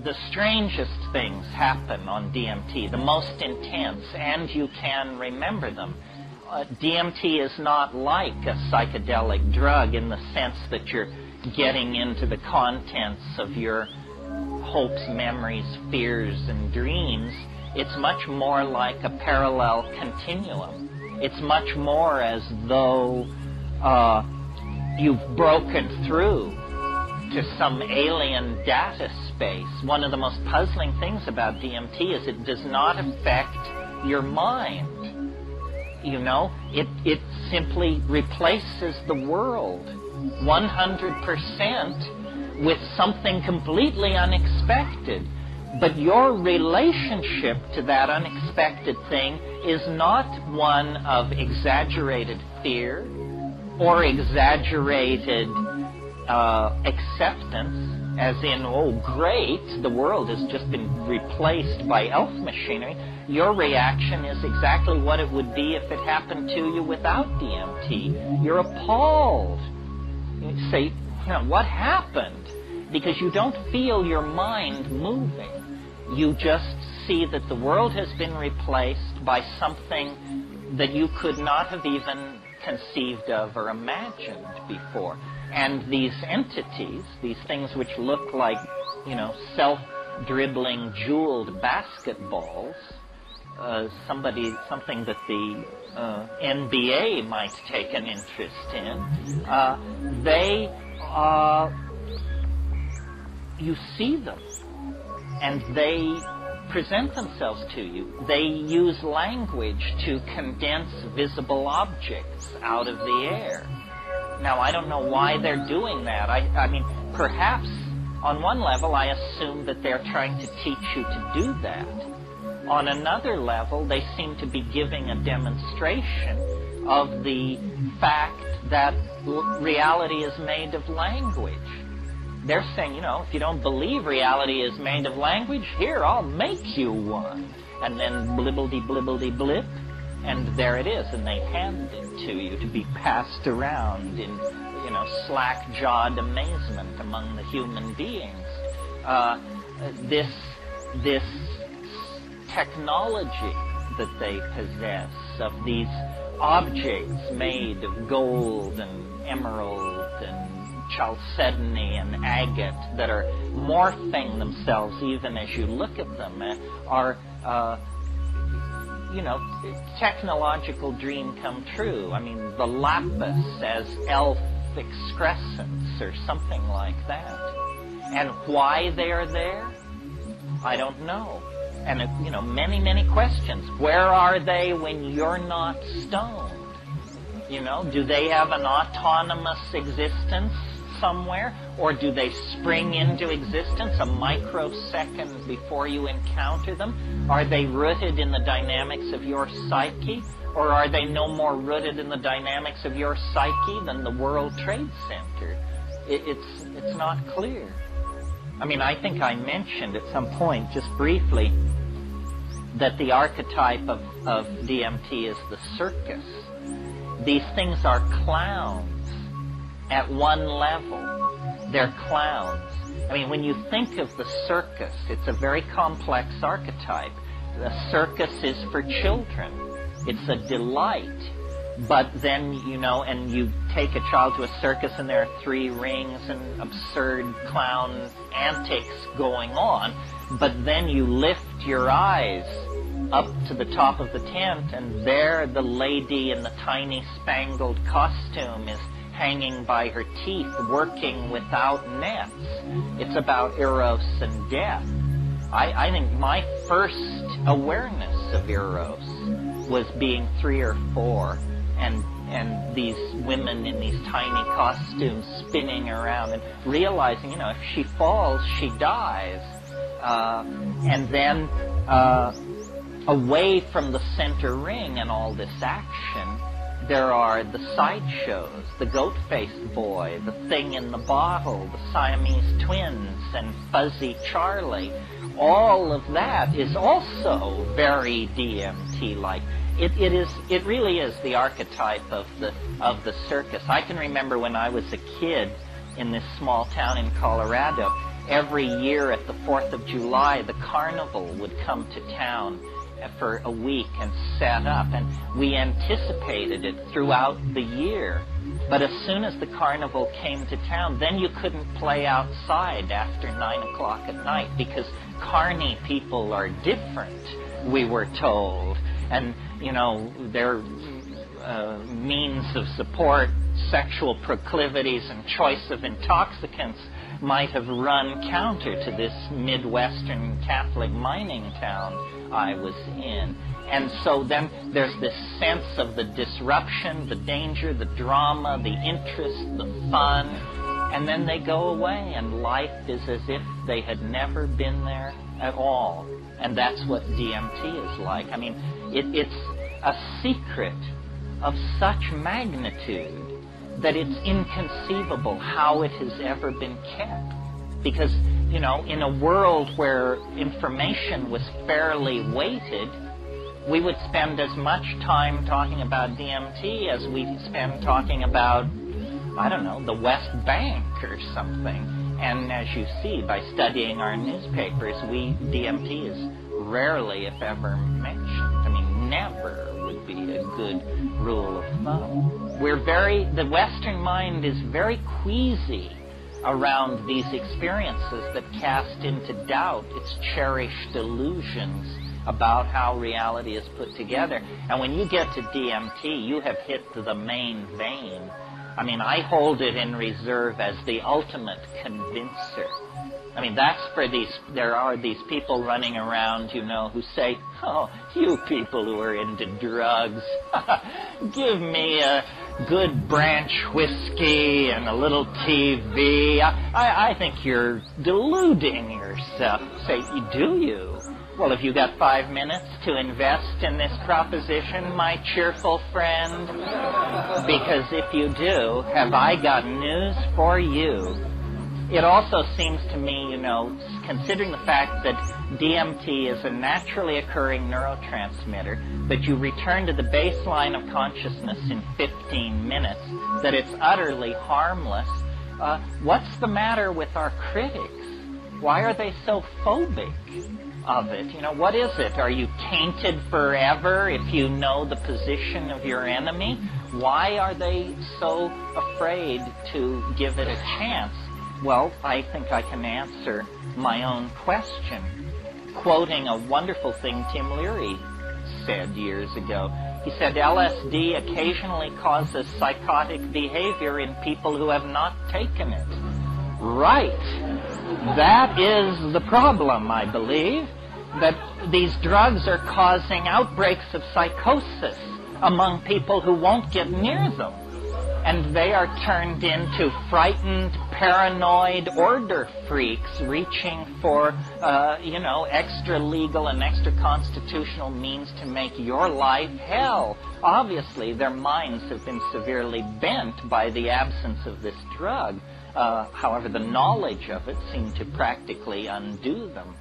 the strangest things happen on DMT, the most intense, and you can remember them. DMT is not like a psychedelic drug in the sense that you're getting into the contents of your hopes, memories, fears, and dreams. It's much more like a parallel continuum. It's much more as though you've broken through to some alien data space. One of the most puzzling things about DMT is it does not affect your mind. You know, it simply replaces the world 100% with something completely unexpected. But your relationship to that unexpected thing is not one of exaggerated fear or exaggerated acceptance, as in, oh great, the world has just been replaced by elf machinery. Your reaction is exactly what it would be if it happened to you without DMT. You're appalled. You say, you know, what happened? Because you don't feel your mind moving. You just see that the world has been replaced by something that you could not have even conceived of or imagined before. And these entities, these things which look like, you know, self-dribbling jeweled basketballs, something that the NBA might take an interest in, you see them, and they present themselves to you. They use language to condense visible objects out of the air. Now, I don't know why they're doing that. I mean, perhaps on one level I assume that they're trying to teach you to do that. On another level, they seem to be giving a demonstration of the fact that reality is made of language. They're saying, you know, if you don't believe reality is made of language, here, I'll make you one. And then blibbledy-blibbledy-blip, and there it is, and they hand it to you to be passed around in, you know, slack-jawed amazement among the human beings. This technology that they possess of these objects made of gold and emerald and chalcedony and agate that are morphing themselves even as you look at them are, you know, technological dream come true. I mean, the lapis as elf excrescence or something like that. And why they're there, I don't know. And, you know, many, many questions. Where are they when you're not stoned? You know, do they have an autonomous existence somewhere? Or do they spring into existence a microsecond before you encounter them? Are they rooted in the dynamics of your psyche? Or are they no more rooted in the dynamics of your psyche than the World Trade Center? It's not clear. I mean, I think I mentioned at some point, just briefly, that the archetype of DMT is the circus. These things are clowns at one level. They're clowns. I mean, when you think of the circus, it's a very complex archetype. The circus is for children. It's a delight. But then, you know, and you take a child to a circus and there are 3 rings and absurd clown antics going on. But then you lift your eyes up to the top of the tent and there the lady in the tiny spangled costume is hanging by her teeth, working without nets. It's about Eros and death. I think my first awareness of Eros was being 3 or 4 and these women in these tiny costumes spinning around and realizing, you know, if she falls, she dies. And then away from the center ring and all this action, there are the sideshows, the goat-faced boy, the thing in the bottle, the Siamese twins, and Fuzzy Charlie. All of that is also very DMT-like. It really is the archetype of the circus. I can remember when I was a kid in this small town in Colorado, every year at the 4th of July, the carnival would come to town for a week and set up, and we anticipated it throughout the year. But as soon as the carnival came to town, then you couldn't play outside after 9 o'clock at night, because carny people are different, we were told. And, you know, their means of support, sexual proclivities, and choice of intoxicants might have run counter to this Midwestern Catholic mining town I was in. And so then there's this sense of the disruption, the danger, the drama, the interest, the fun, and then they go away, and life is as if they had never been there at all. And that's what DMT is like. I mean, it's a secret of such magnitude that it's inconceivable how it has ever been kept. Because, you know, in a world where information was fairly weighted, we would spend as much time talking about DMT as we spend talking about, I don't know, the West Bank or something. And as you see, by studying our newspapers, DMT is rarely, if ever, mentioned. I mean, never would be a good rule of thumb. The Western mind is very queasy around these experiences that cast into doubt its cherished illusions about how reality is put together. And when you get to DMT, you have hit the main vein. I mean, I hold it in reserve as the ultimate convincer. I mean, that's for there are these people running around, you know, who say, oh, you people who are into drugs, give me a good branch whiskey and a little TV. I think you're deluding yourself. Say, do you? Well, have you got 5 minutes to invest in this proposition, my cheerful friend? Because if you do, have I got news for you. It also seems to me, you know, considering the fact that DMT is a naturally occurring neurotransmitter, that you return to the baseline of consciousness in 15 minutes, that it's utterly harmless. What's the matter with our critics? Why are they so phobic of it? You know, what is it? Are you tainted forever if you know the position of your enemy? Why are they so afraid to give it a chance? Well, I think I can answer my own question, quoting a wonderful thing Tim Leary said years ago. He said, LSD occasionally causes psychotic behavior in people who have not taken it. Right. That is the problem, I believe, that these drugs are causing outbreaks of psychosis among people who won't get near them. And they are turned into frightened, paranoid order freaks reaching for, extra-legal and extra-constitutional means to make your life hell. Obviously, their minds have been severely bent by the absence of this drug. However, the knowledge of it seemed to practically undo them.